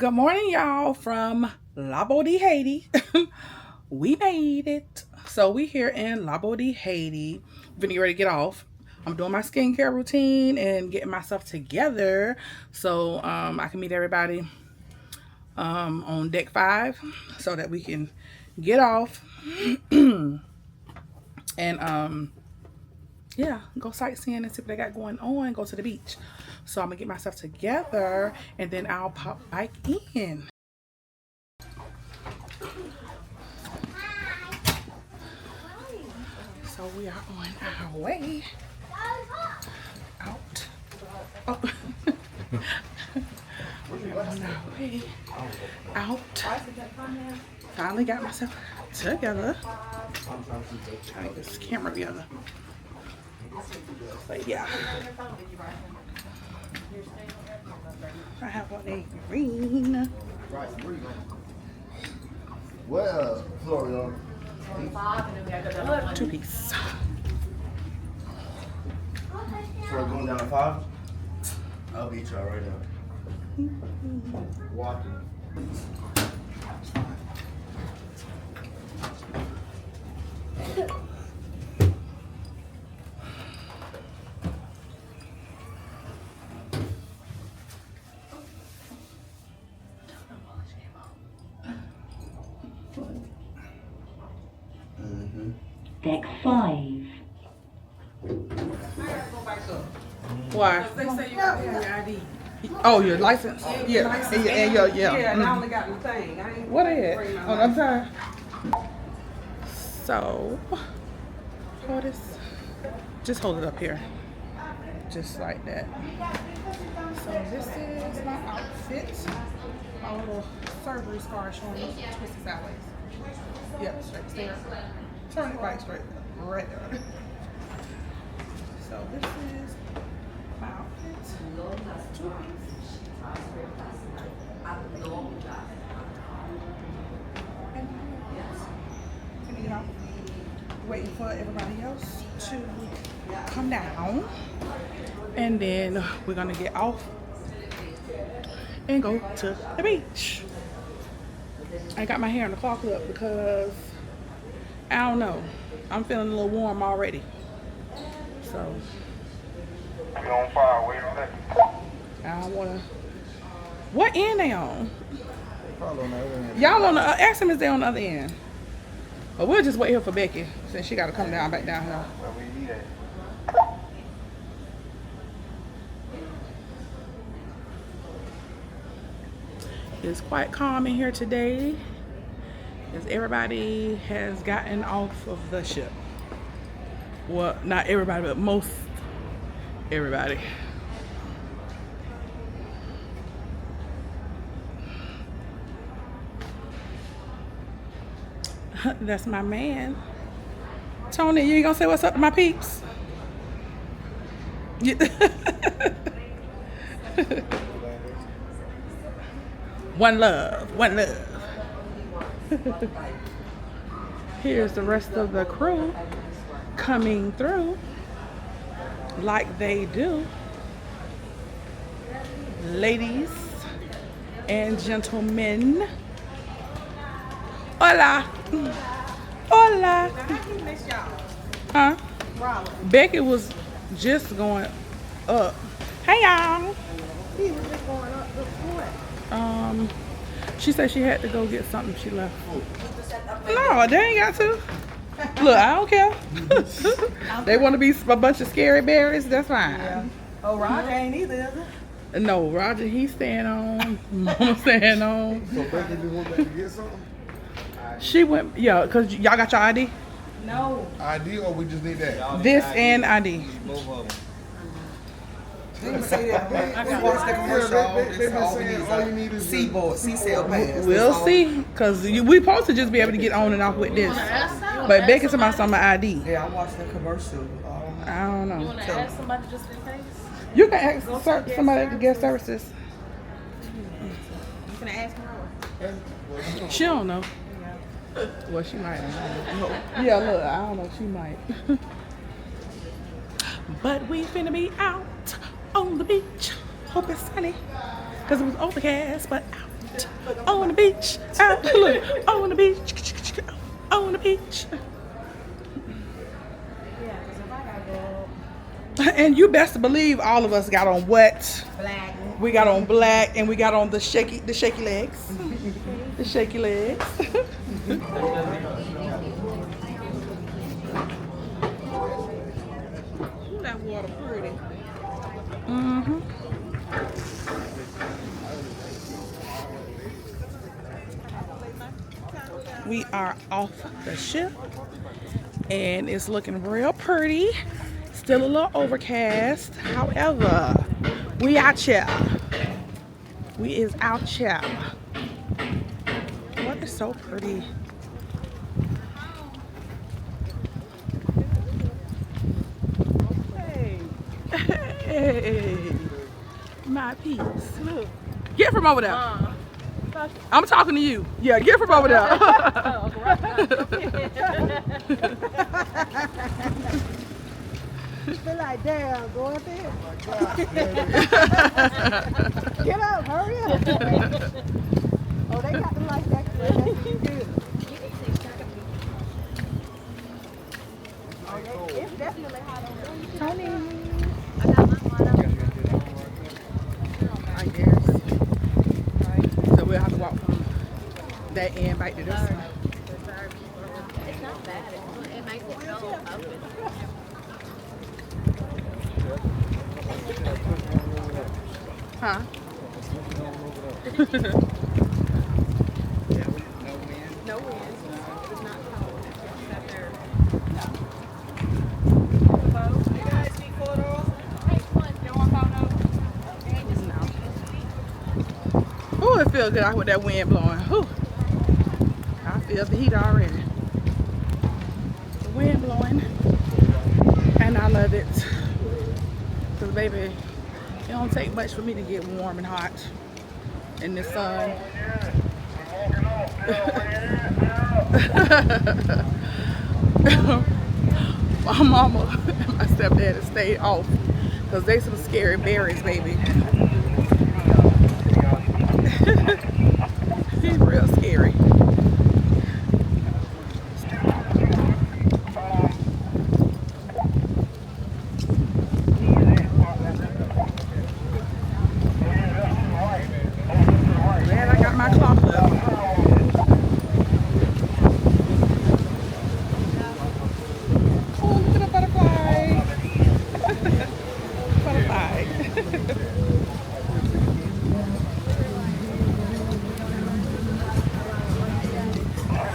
Good morning, y'all, from Labadee, Haiti. We made it. So we here in Labadee, Haiti. We're gonna get ready to get off. I'm doing my skincare routine and getting myself together so I can meet everybody on deck 5 so that we can get off and yeah, go sightseeing and see what they got going on, go to the beach. So I'm gonna get myself together and then I'll pop back in. So we are on our way out. Oh. We're on our way out. Finally got myself together. Trying to get this camera together. But yeah. I have on a green. Well, Florida. 2-piece. So we're going down to 5? I'll beat y'all right now. Walking. Deck 5. Why? They say you got to have your ID. Oh, your license? Yeah. And your, Yeah, and I mhm. only got the thing. I ain't What is bring it? my Oh, I'm sorry. So, hold this. Just hold it up here. Just like that. So this is my outfit. My little surgery scar showing twisted sideways. Yep, straight. Stay right. Turn it right straight. Right there. So this is my outfit. And you know, waiting for everybody else to come down. And then we're gonna get off and go to the beach. I got my hair in the claw clip because I don't know. I'm feeling a little warm already. So We on fire, wait a minute. I don't wanna. What end they on? Probably on the other end. Y'all on the ask them if they on the other end. But we'll just wait here for Becky since she gotta come back down here. Where we eat at? It's quite calm in here today as everybody has gotten off of the ship. Well, not everybody, but most everybody. That's my man. Tony, you ain't gonna say what's up to my peeps? Yeah. One love, one love. Here's the rest of the crew coming through like they do. Ladies and gentlemen. Hola. Hola. Huh? Becky was just going up. Hey y'all. She said she had to go get something. She left. No, they ain't got to. Look, I don't care. They want to be a bunch of scary berries. That's fine. Yeah. Oh, Roger ain't either, is it? No, Roger, he's staying on. Mama staying on. So Becky just went back to get something? She went, yeah, because y'all got your ID? No. ID or we just need that? This and ID. They say that. We watched the commercial. They've been saying all you need is Seaboard, Seasail Pass. We'll see, because we supposed to just be able to get on and off with this. But Becky's talking about some ID. Yeah, I watched the commercial. I don't know. You want to ask somebody just in case? You can ask somebody at the guest services. You can ask her. She don't know. Well, she might. I don't know. Yeah, look, I don't know. She might. But we finna be out on the beach. Hope it's sunny. Because it was overcast, but out. On the beach. Look, on the beach. On the beach. And you best believe all of us got on what? Black. We got on black and we got on the shaky legs. The shaky legs. That water pretty. Mm-hmm. We are off the ship and it's looking real pretty. Still a little overcast. However, we out here. We is out here. What is so pretty? Hey, my piece. Look. Get from over there. I'm talking to you. Yeah, get from over there. Feel like, damn, go up there. Get up, hurry up. Oh, they got the light back there. That's good. Oh, it's definitely hot on there. Tony. I guess. So we'll have to walk from that end back to this side. It's not bad. It makes it feel open. Huh? No wind. It's not cold. It's up there. You guys speak photos? Hey, come on. You want photos? Oh, it feels good out with that wind blowing. Whew. I feel the heat already. The wind blowing. And I love it. Because, baby, it don't take much for me to get warm and hot in the sun. My mama and my stepdad stayed off because they some scary berries, baby. He's real scary. Glad I got my cloth up. Oh, look at the butterfly. Butterfly.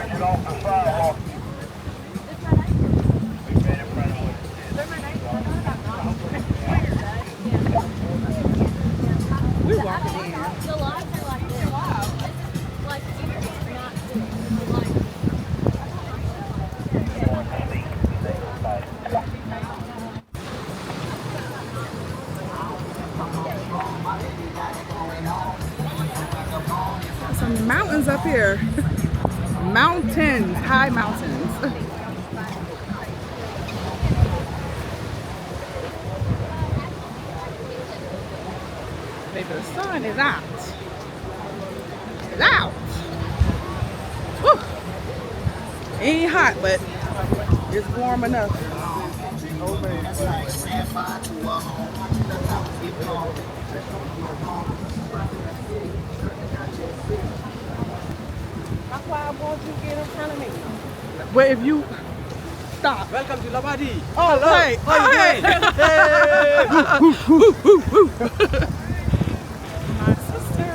Get off the sidewalk. We walking in. The lights are like this. Like here, it's not this. Like, Some mountains up here. Mountains, high mountains. Baby, the sun is out. It's out. Woo. Ain't hot, but it's warm enough. That's why I want you to get in front of me. But if you stop. Welcome to Labadee. Oh, hey. How you doing? My sister.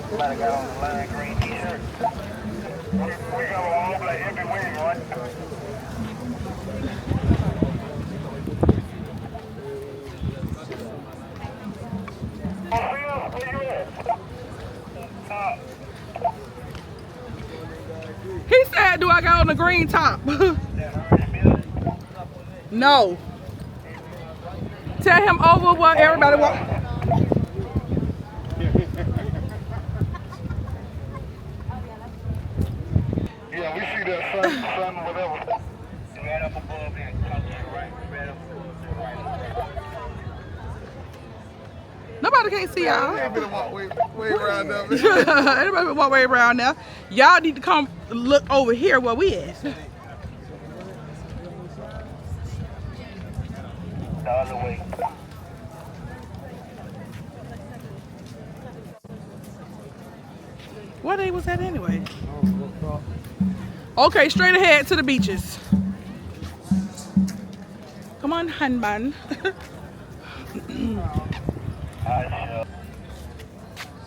Somebody got on the line green t-shirt. We got all black every wing, right? He said, do I got on the green top? No. Tell him over what everybody wants. see that sun, whatever. Right up above there, right up right. Nobody can't see y'all. Everybody walk way around there. Everybody walk way around now. Y'all need to come look over here where we at. The other way. Where they was at anyway? Okay, straight ahead to the beaches. Come on, Hanban.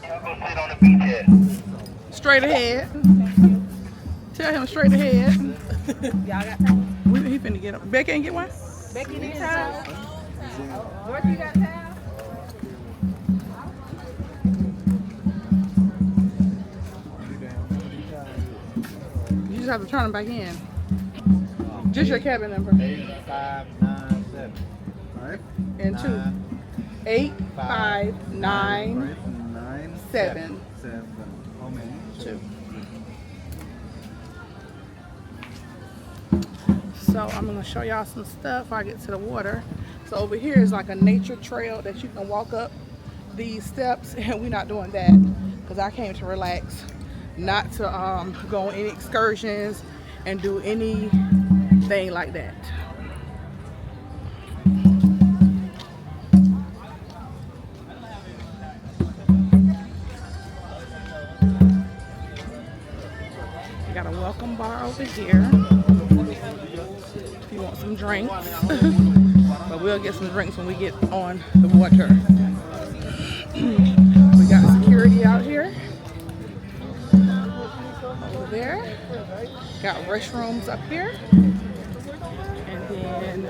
Y'all go sit on the beach here. Straight ahead. Tell him straight ahead. Y'all got time? He finna get up. Becky ain't get one? Becky need time? Dorothy, you got time? You just have to turn them back in. Just your cabin number. 8597. Right? And 2. 8597. 7. 2. So I'm gonna show y'all some stuff before I get to the water. So over here is like a nature trail that you can walk up these steps, and we're not doing that because I came to relax, not to go on any excursions and do anything like that. Got a welcome bar over here if you want some drinks. But we'll get some drinks when we get on the water. We got security out here. Over there. Got restrooms up here. And then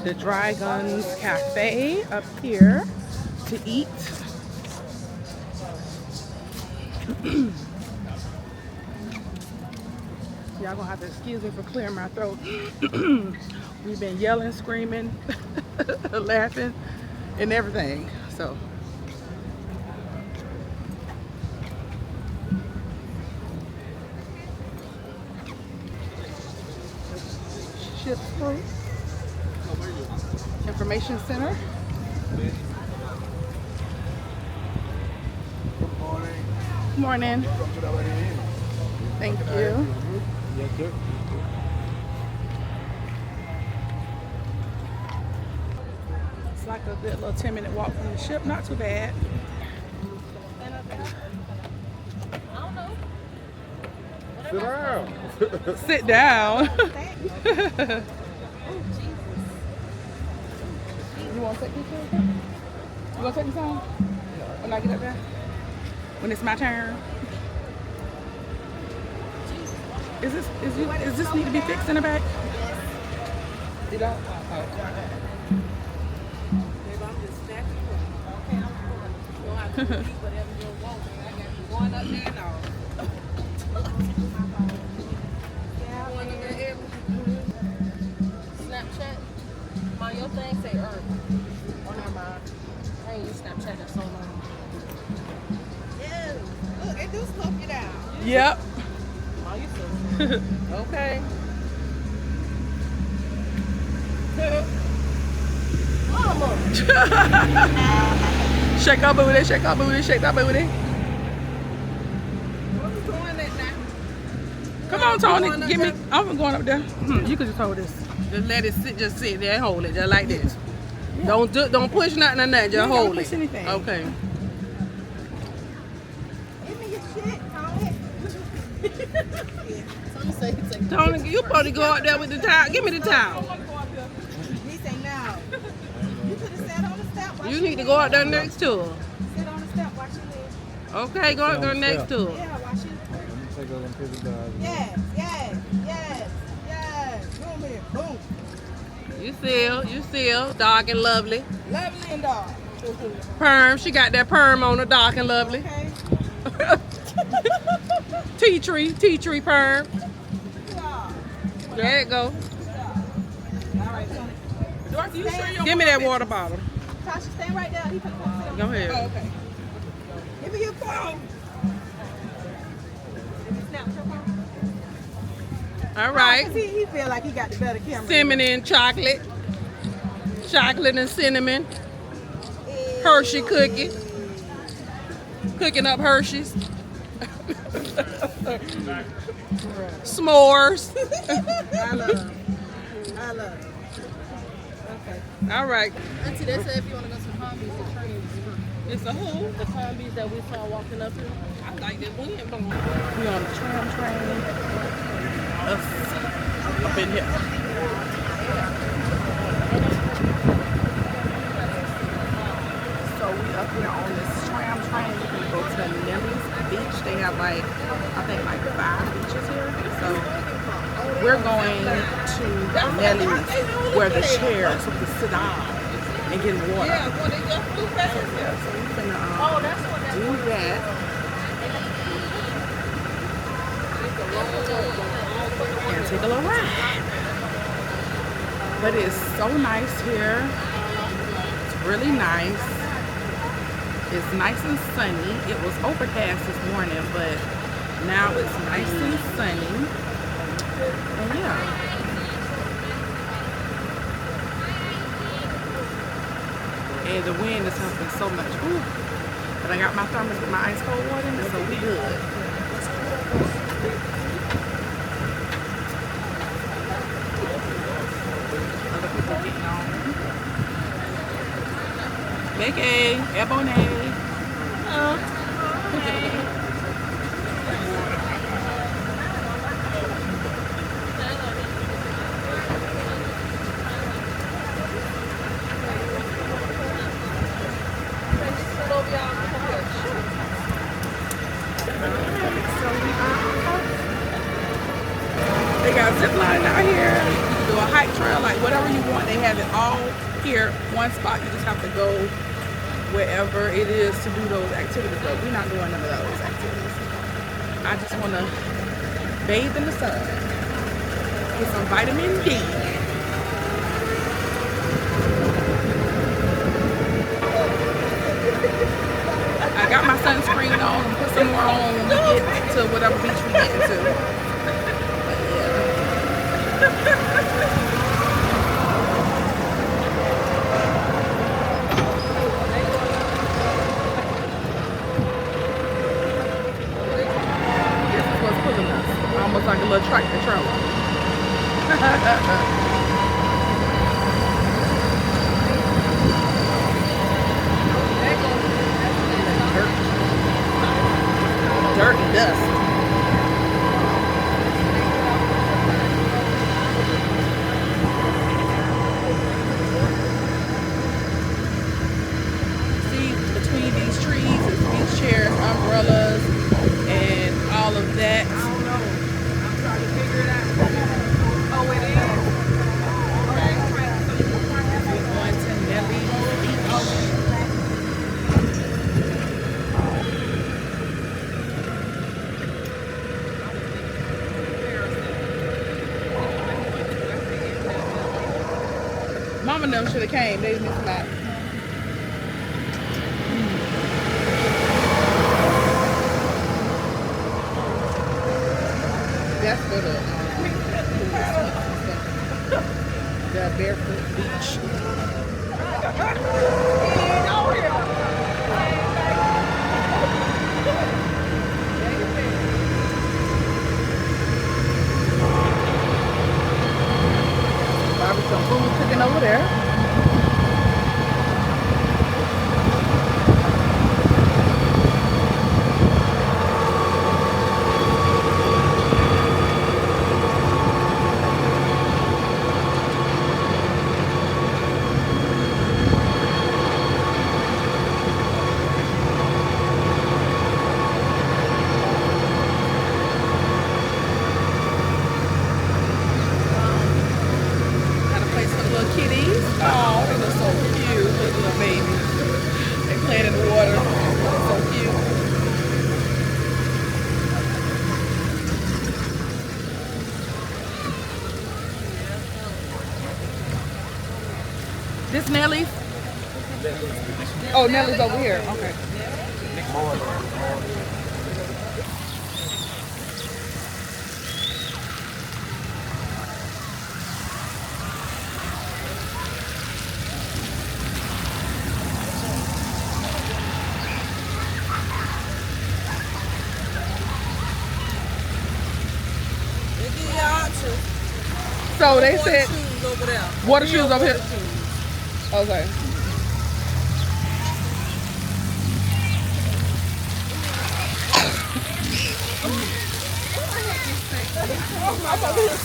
the Dry Guns Cafe up here to eat. Y'all gonna have to excuse me for clearing my throat. We've been yelling, screaming, laughing, and everything. So Ship's Fruit Information Center. Good morning. Thank you. It's like a good little 10-minute walk from the ship. Not too bad. Sit down. Sit down. You want to take me some? You want to take me some? When I get up there? When it's my turn? Is this need to be fixed in the back? You don't? Oh. Snapchat? Mom, your thing say Earth. Oh, never mind. I ain't used Snapchat in so long. Yeah. Look, it do slow you down. Yep. Mom, you so okay. Shake our booty, shake our booty, shake that booty. Come on, Tony. Give me. I'm going up there. You could just hold this. Just let it sit. Just sit there and hold it, just like this. Yeah. Don't push nothing on that. Just hold it. Anything. Okay. Give me your shit, Tony. Tony, you supposed to go out there with the towel. Give me the towel. He say no. You could have sat on the step. You need to go out there next to her. Sit on the step, watch your legs. Okay, go out there next to her. Yeah, watch your Yes. Boom here. Boom. You still, dark and lovely. Lovely and dark. Perm, she got that perm on her, dark and lovely. Okay. Tea tree perm. Yeah. There it go. All right, Tony. Dorothy, you sure you Give me that water bottle. Tasha, stay right there. He finna come sit on Go ahead. Oh, okay. Give me your phone. Did you snap your phone? All right. He feel like he got the better camera. Cinnamon and chocolate. Chocolate and cinnamon. Hershey cookie. Cooking up Hershey's. S'mores. I love. Okay. All right. Auntie, they said if you want to go to the Palm Beach, the train is free. It's a who? The Palm Beach that we saw walking up here. I like that wind blowing. We on the tram train. Us up in here. So we up here on this tram train. We're gonna go to Nelly's Beach. They have like, I think like 5 beaches here. So we're going to Nelly's where the chairs so we can sit down and get in the water. Yeah, well, they just flew past. So we're gonna do that. And take a little ride. But it's so nice here. It's really nice. It's nice and sunny. It was overcast this morning, but now it's nice and sunny. And yeah. And the wind is helping so much. Ooh. But I got my thermos with my ice cold water in it, so we good. Other people getting on. Becky, Ebony. They got zip lining out here. You can do a hike trail, like whatever you want. They have it all here, one spot. You just have to go wherever it is to do those activities. But we're not doing none of those activities. I just want to bathe in the sun, get some vitamin D. I got my sunscreen on and put some more on when we get to whatever beach we get to. This is what's pulling us. Almost like a little tractor trailer. Dirt and dust. See, between these trees is beach chairs, umbrellas, and all of that. I don't know. I'm trying to figure it out. Oh, it is? Okay. We're going to Nelly's Beach. Mama and them should have came. They missed out. That's for the barefoot beach. Probably some food cooking over there. Got a place for the little kitties. Oh, they look so cute. Those little babies. They playing in the water. So cute. This Nelly's? Oh, Nelly's over here. Okay. give you options. So they said Shoes over there. water shoes over here. Okay.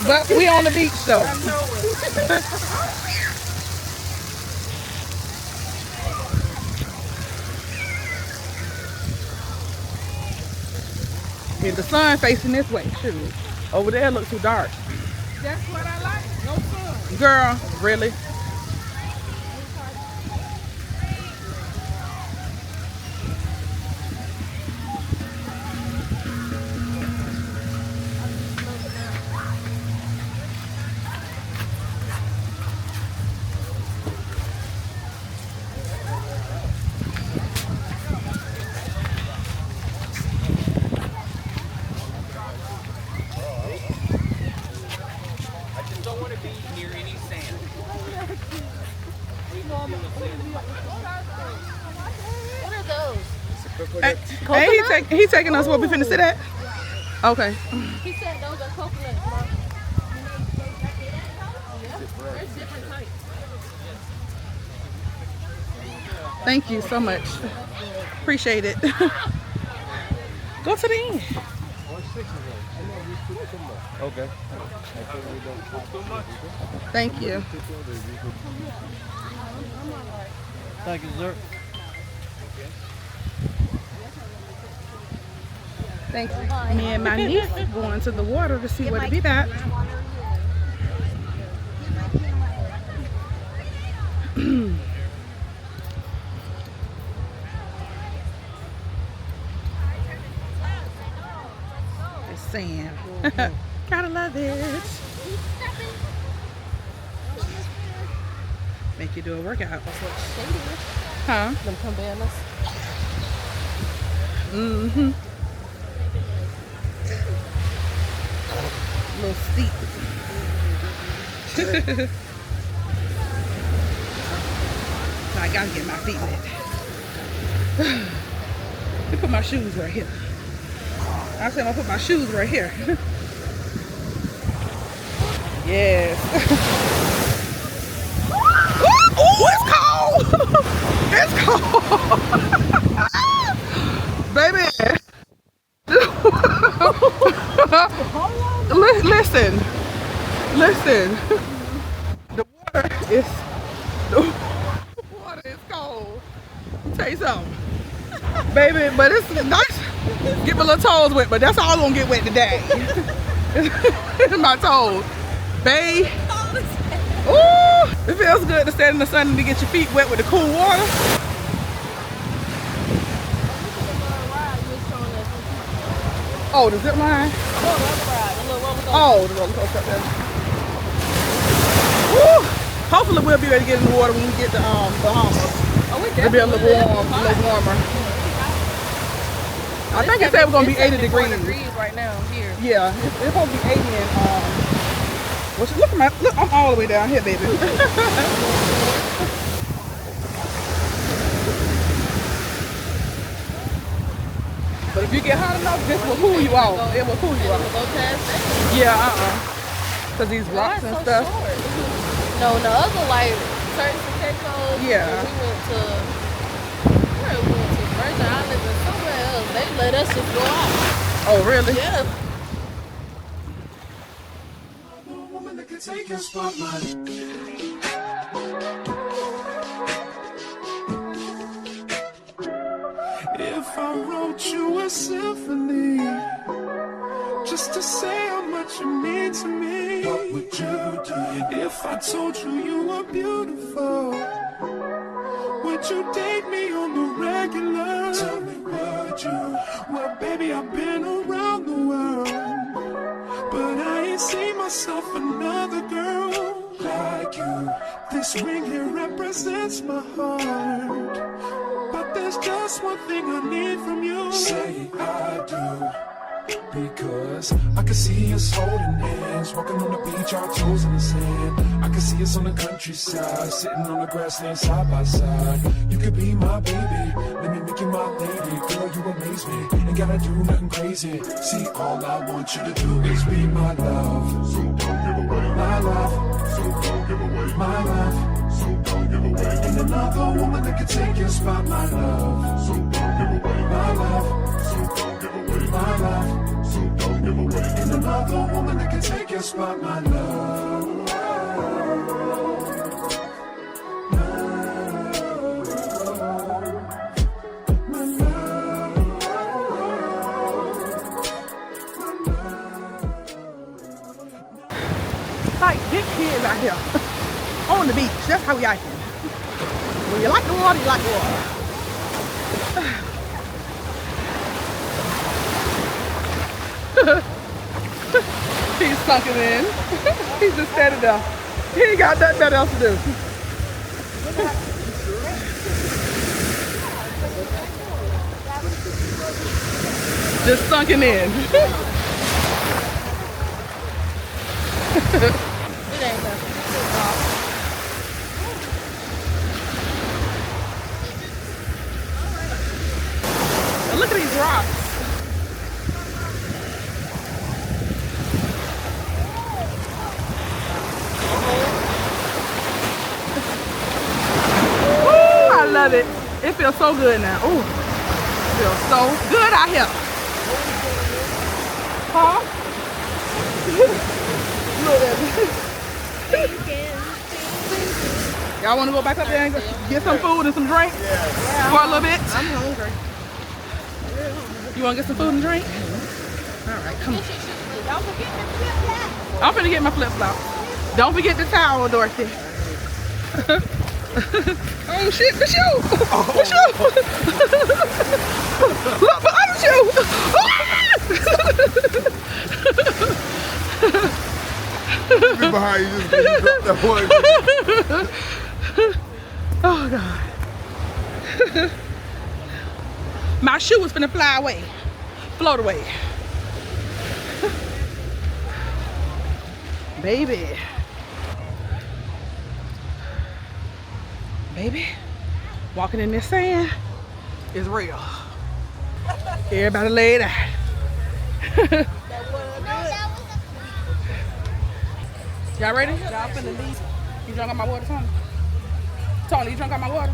But we on the beach though. If the sun facing this way, shoot. Over there looks too dark. That's what I like. No sun. Girl, really? What are those? Hey, he taking us where we finna sit at? Okay. He said those are coconuts, Mom. There's different types. Thank you so much. Appreciate it. Go to the end. Okay. Thank you. Thank you, sir. Thanks. Me and my niece going to the water to see what it be about. It's sand. Gotta love it. Make you do a workout. Huh? Them cabanas. Mm-hmm. A little steep. So I gotta get my feet wet. Let me put my shoes right here. I said I'm gonna put my shoes right here. Yes. Oh, it's cold! It's cold! Baby! Listen. The water is cold. Tell you something. Baby, but it's nice. Get my little toes wet, but that's all I'm gonna get wet today. It's my toes. Babe. Ooh, it feels good to stand in the sun and to get your feet wet with the cool water. Oh, the zip line? Oh, the roller coaster up there. Woo! Hopefully we'll be able to get in the water when we get to Bahamas. It'll be a little warmer. I think it said we're gonna be 80 degrees right now here. Yeah, it's supposed to be 80 and look, I'm all the way down here, baby. But if you get hot enough, this will cool you off. It will cool you off. Yeah, Cause these rocks and stuff. No, the other like Turks and Caicos. Yeah. We went to Virgin Islands and somewhere else. They let us just go out. Oh, really? Yeah. If I wrote you a symphony just to say how much you mean to me, what would you do? If I told you you were beautiful, would you date me on the regular? Tell me, would you? Well, baby, I've been around the world, but I ain't seen myself another girl like you. This ring here represents my heart, but there's just one thing I need from you. Say I do, because I can see us holding hands, walking on the beach, our toes in the sand. I can see us on the countryside, sitting on the grassland side by side. You could be my baby, let me make you my lady. girl, you amaze me. Ain't gotta do nothing crazy. See, all I want you to do is be my love. So don't give away my love. So don't give away my love. So don't give away. Ain't another woman that can take your spot, my love. So don't give away my love. So don't give away my love. So don't give away. Ain't another woman that can take your spot, my love. Like big kids out here on the beach. That's how we acting. When you like the water, you like the water. He's sunken in. He's just standing there. He ain't got nothing else to do. Just sunken in. Look at these rocks. Ooh, I love it. It feels so good now. Ooh, it feels so good out here. Huh? Look at it. Y'all want to go back up there and get some food and some drink? Yeah. For a little bit? I'm hungry. You want to get some food and drink? All right, come on. Don't forget the flip-flop. I'm finna get my flip-flop. Don't forget the towel, Dorothy. Oh shit, the shoe! The shoe! Look, the other shoe! Behind you, just dropped that one. Oh God. My shoe was finna fly away. Float away. Baby. Baby. Walking in this sand is real. Everybody lay it out. Y'all ready? Y'all finna leave. You drunk on my water, Tony? Tony, you drunk on my water?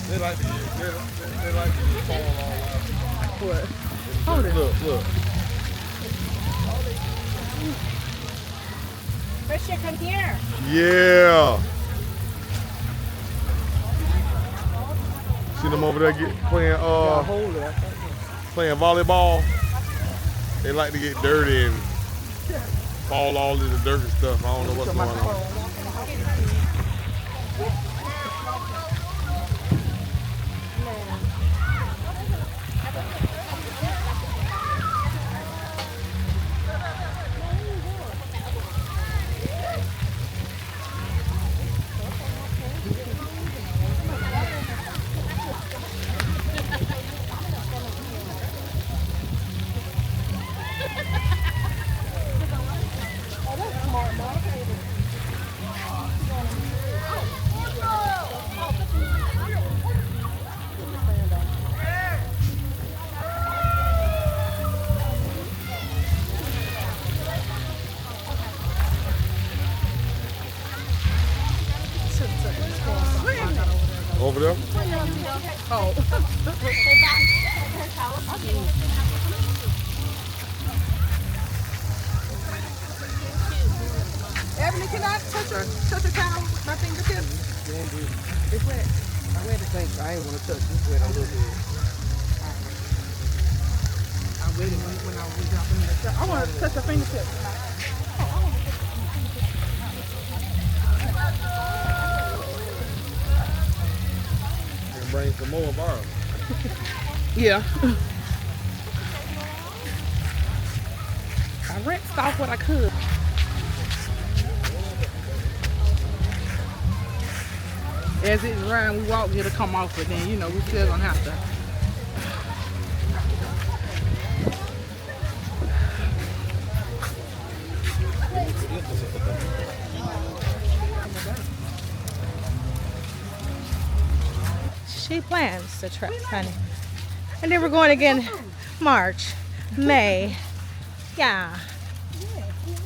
They like to fall all What? Hold it. Look. Christian, come here. Yeah. See them over there playing volleyball. They like to get dirty and fall all in the dirt and stuff. I don't know what's going on. Over there? Oh. Ebony, can I touch a towel with my fingertips? It's wet. I read the thing. I ain't want to touch this wet a little bit. I wet it when I was dropping in the shower. I want to touch your fingertips. Bring some more of ours. Yeah. I I rinsed off what I could. As it's drying, we walk, it'll come off, but then, you know, we still gonna have to. She plans the trip, honey. And then we're going again March, May. Yeah.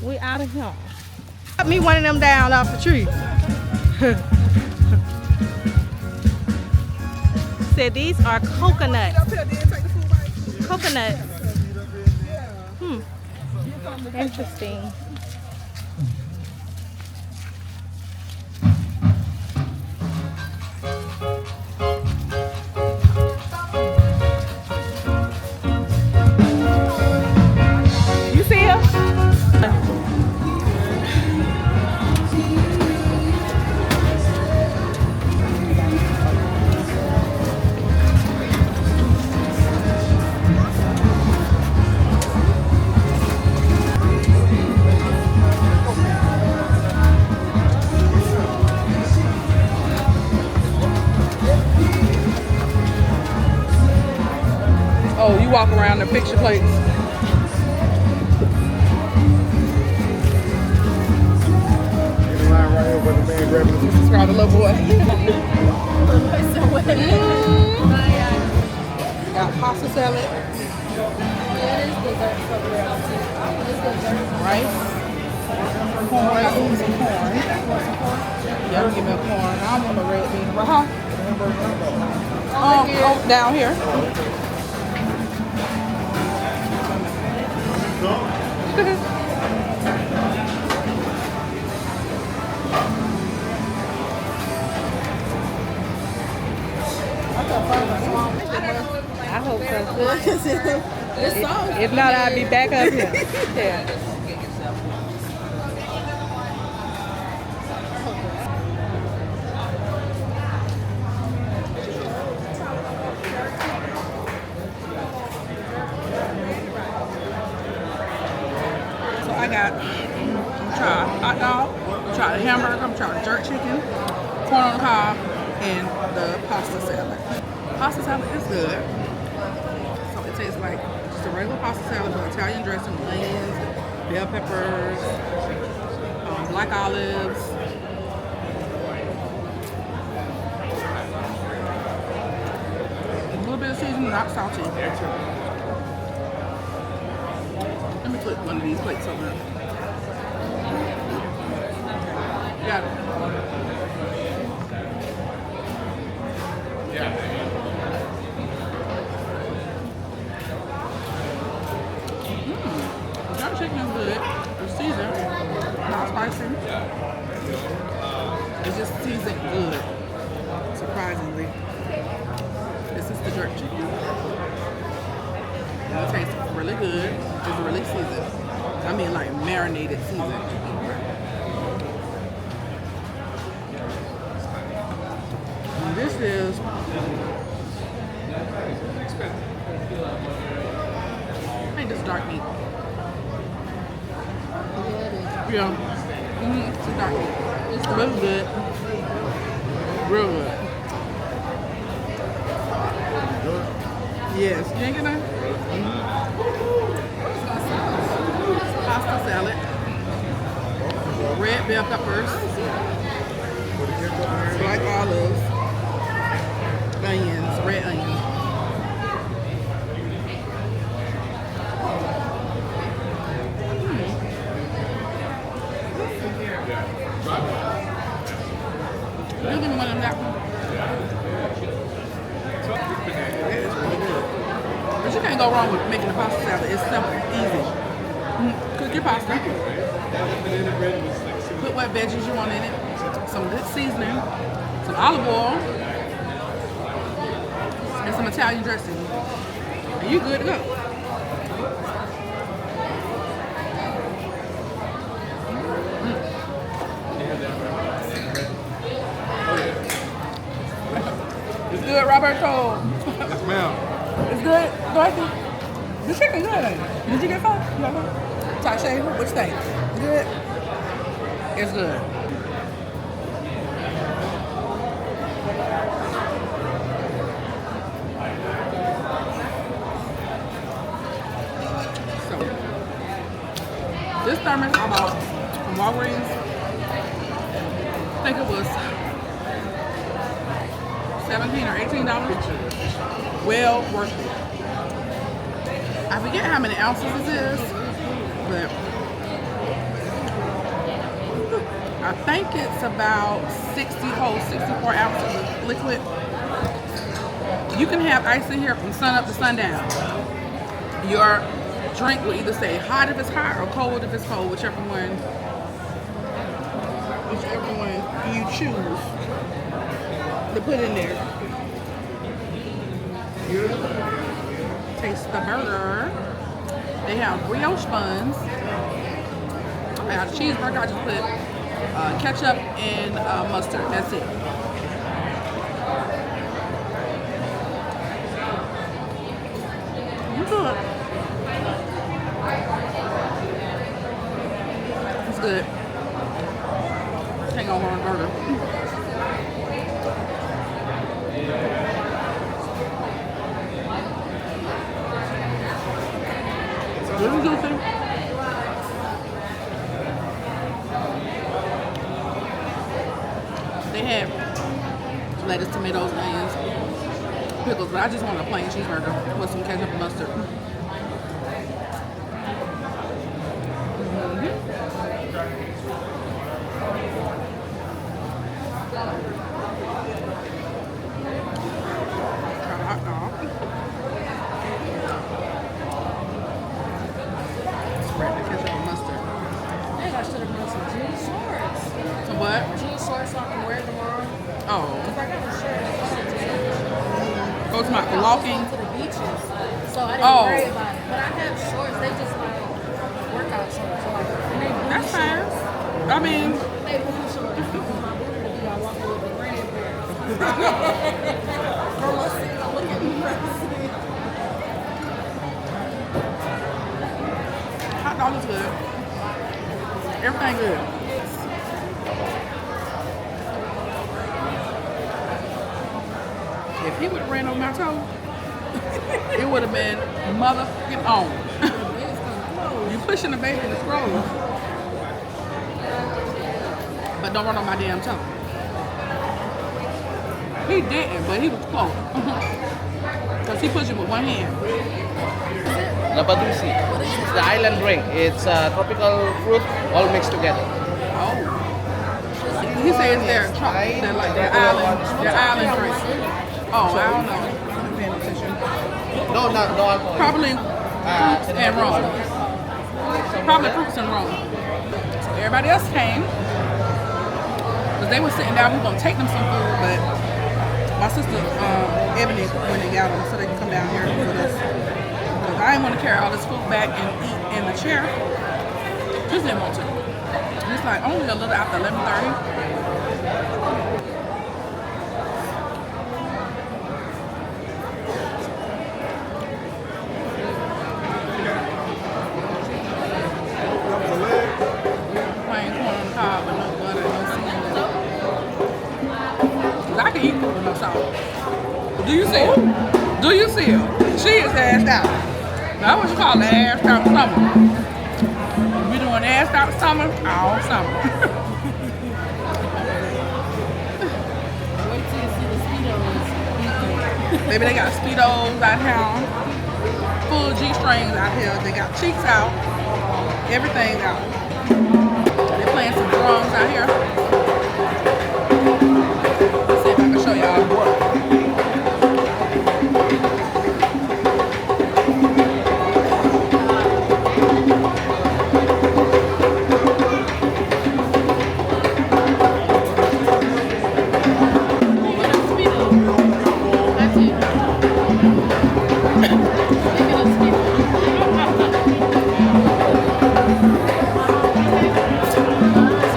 We out of here. Got me one of them down off the tree. Said these are coconuts. Coconuts. Interesting. You see her? Oh, you walk around the picture plates. Line right here with the man grabbing the Subscribe to little boy. Got pasta salad. Rice. Corn. Got some corn. Yeah, give me a corn. I don't want no red beans. But huh? Oh, down here. I hope so. If not, I'll be back up here. Yeah. So I got, I'm trying hot dog, I'm trying hamburger, I'm trying jerk chicken, corn on the cob, and the pasta salad. Pasta salad is good. So it tastes like just a regular pasta salad with Italian dressing, onions, bell peppers, black olives. A little bit of seasoning, not salty. Let me flip one of these plates over. Got it. Jerk chicken is good. It's seasoned, not spicy. It's just seasoned good. Surprisingly, this is the jerk chicken. It tastes really good. It's really seasoned. I mean, like marinated seasoned. And this is I think this is dark meat. Yeah. It's a dark meat. It's really good. Real good. Yes. You ain't get that? Pasta salad. Red bell peppers. Black olives. Onions. Red onions. You give me one of them napkins. It is really good. But you can't go wrong with making a pasta salad. It's simple, easy. Cook your pasta. Put what veggies you want in it. Some good seasoning. Some olive oil. And some Italian dressing. And you good to go. It's good, Roberto. Yes, ma'am. It's good, Dorothy. The chicken good, ain't it? Did you get some? You got some? Tasha, what you think? Good? It's good. So, this thermos I bought from Walgreens. I think it was $17 or $18. Well worth it. I forget how many ounces this is, but I think it's about 64 ounces of liquid. You can have ice in here from sun up to sundown. Your drink will either say hot if it's hot or cold if it's cold, whichever one you choose to put in there. Taste the burger. They have brioche buns. I got a cheeseburger. I just put ketchup and mustard. That's it. It's good. It's good. Hang on one burger. This is good thing. They had lettuce, tomatoes, onions, pickles, but I just wanted a plain cheeseburger with some ketchup and mustard. Hot dog. Spread the ketchup and mustard. I think I should have brought some jean shorts. Some what? Jean shorts so I can wear tomorrow. Oh. I got a shirt. Go to my walking. To the beaches. So I didn't Oh. worry about it. But I have shorts. They just like workout shorts. So like, and they booty That's fine. shorts. I mean, They booty shorts. My booty, you gotta walk a little bit granny there. From us, look at me. hot dog is good. Everything good. If he would have ran over my toe, it would have been motherfucking on. You pushing the baby in the stroller. But don't run on my damn toe. He didn't, but he was close. Because he pushed it with one hand. Labadee. It's the island drink. It's tropical fruit all mixed together. Oh. He says they're like their island drink. Oh, I don't know. I'm paying attention. No alcohol. Probably fruits and rum. Probably fruits and rum. So everybody else came. Because they were sitting down, we were going to take them some food, but my sister, Ebony, went and got them so they can come down here with us. Because I didn't want to carry all this food back and eat in the chair. Just didn't want to. And it's like only a little after 11:30. Plain corn on the cob with no butter and no seasoning. 'Cause I can eat food with no salt. Do you see her? Do you see her? She is assed out. That's what you call an assed out summer. We doing assed out summer all summer. Wait till you see the Speedos. Baby, they got Speedos out here. Full G-strings out here. They got cheeks out. Everything's out. They're playing some drums out here. Let's see if I can show y'all what.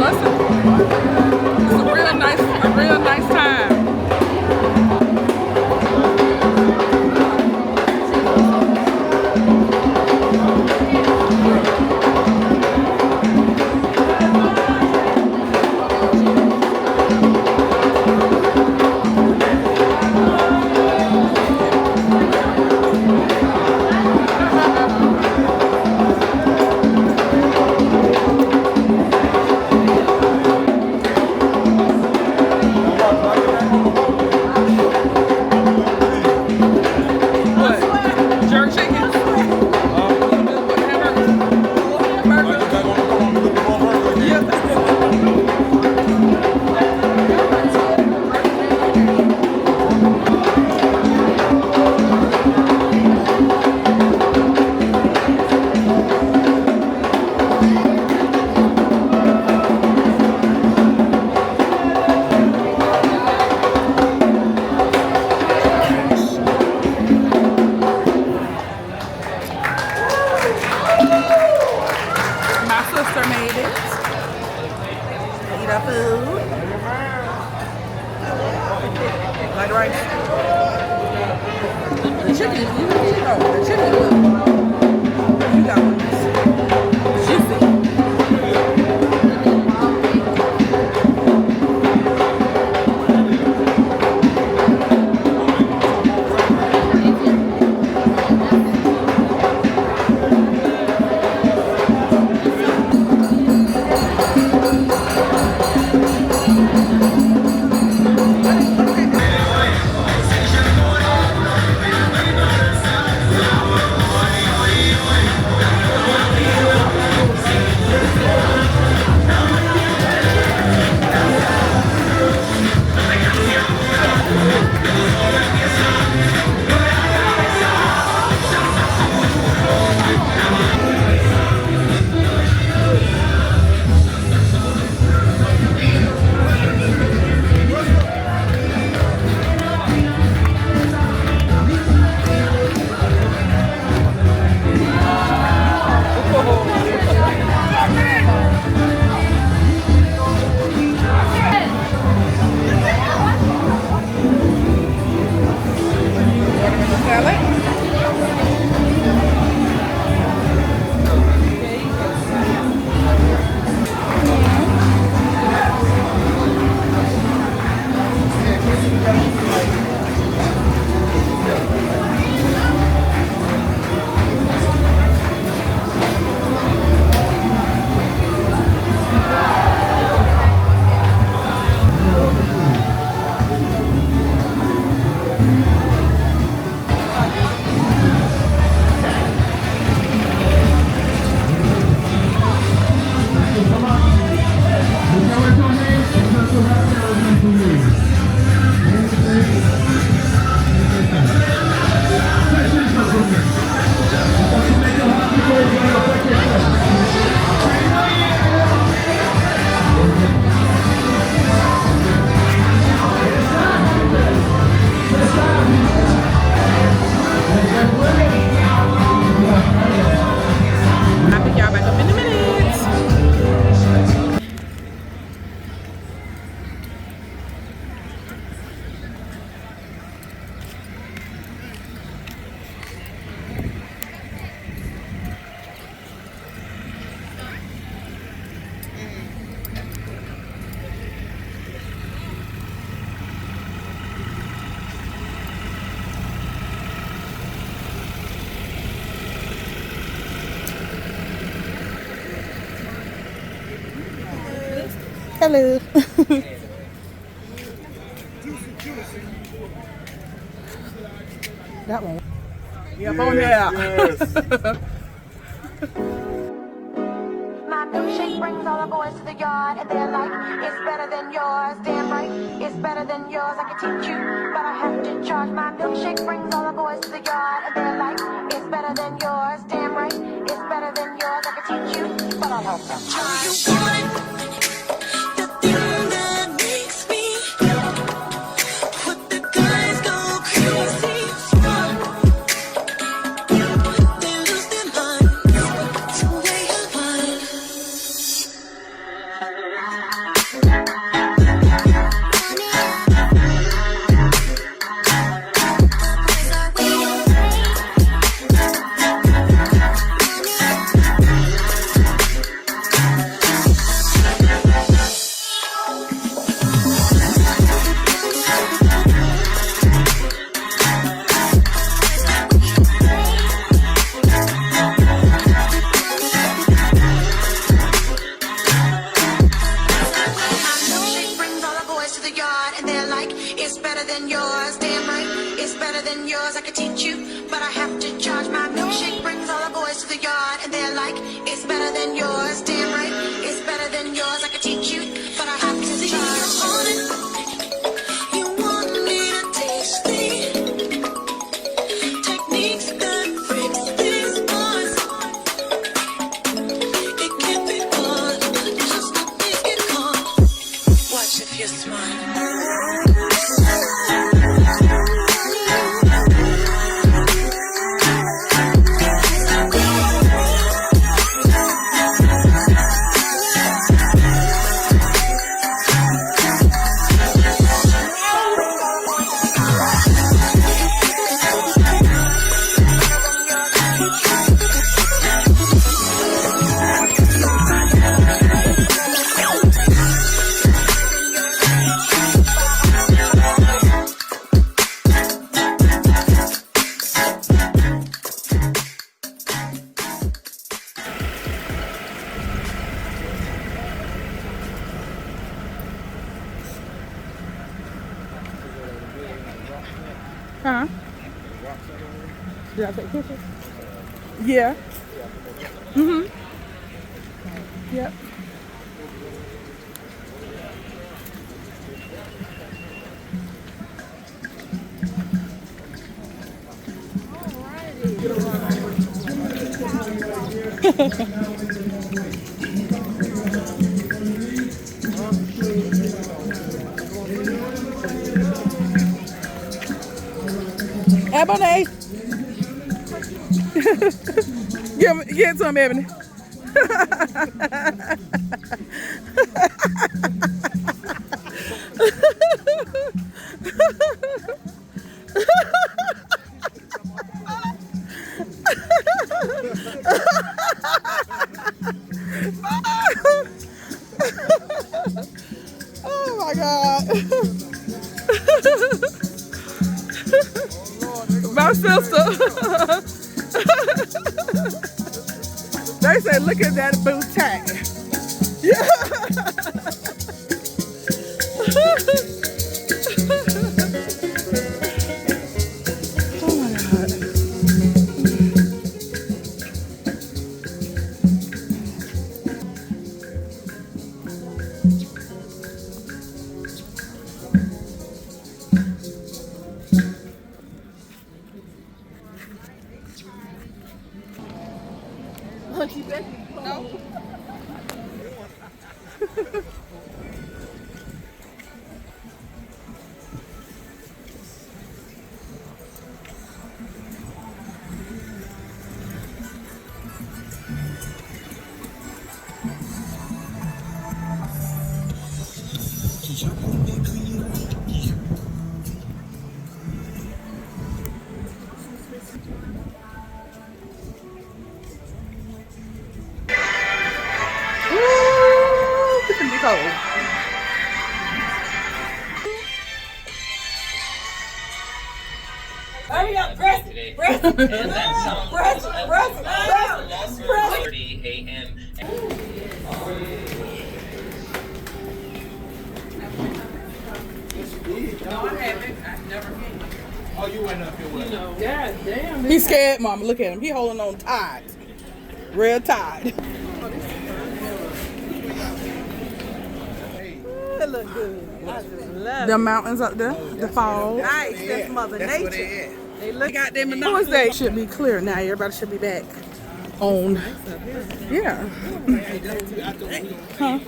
So the rice? The chicken, the chicken good. You got one. Juicy. I'll pick y'all back up in a minute. Hello. That one. Yep, on there. My milkshake brings all the boys to the yard, and they're like, it's better than yours. Damn right, it's better than yours. I can teach you, but I have to charge. My milkshake brings all the boys to the yard, and they're like, it's better than yours. Damn right, it's better than yours. I can teach you, but I have to charge. Huh? Did I take pictures? Yeah. Mm-hmm. Yep. Ebony. Give it to him, Ebony. Oh my God. My sister. They say, look at that boutique. Yeah. Oh my God. Ooh, this can be cold. Hurry up, press it, press it, press it, press it, press it. 30 a.m. Oh, you went up here with God damn. He's scared, Mama. Look at him. He holding on tight. Real tight. It look good. I just love The mountains up there, the falls. it. Nice, that's Mother Nature. They look got them Who is that? Should be clear now. Everybody should be back on. Yeah. Huh?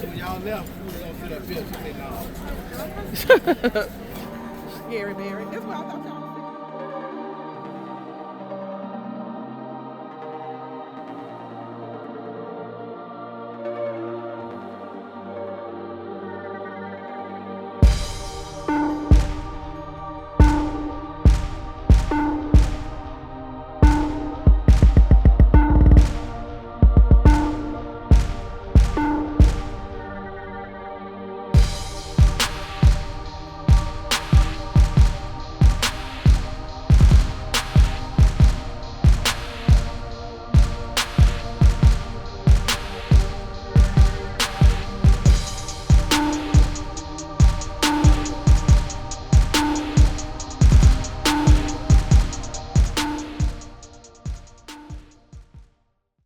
when y'all left, we was gonna sit up here. Scary Mary. That's what I thought y'all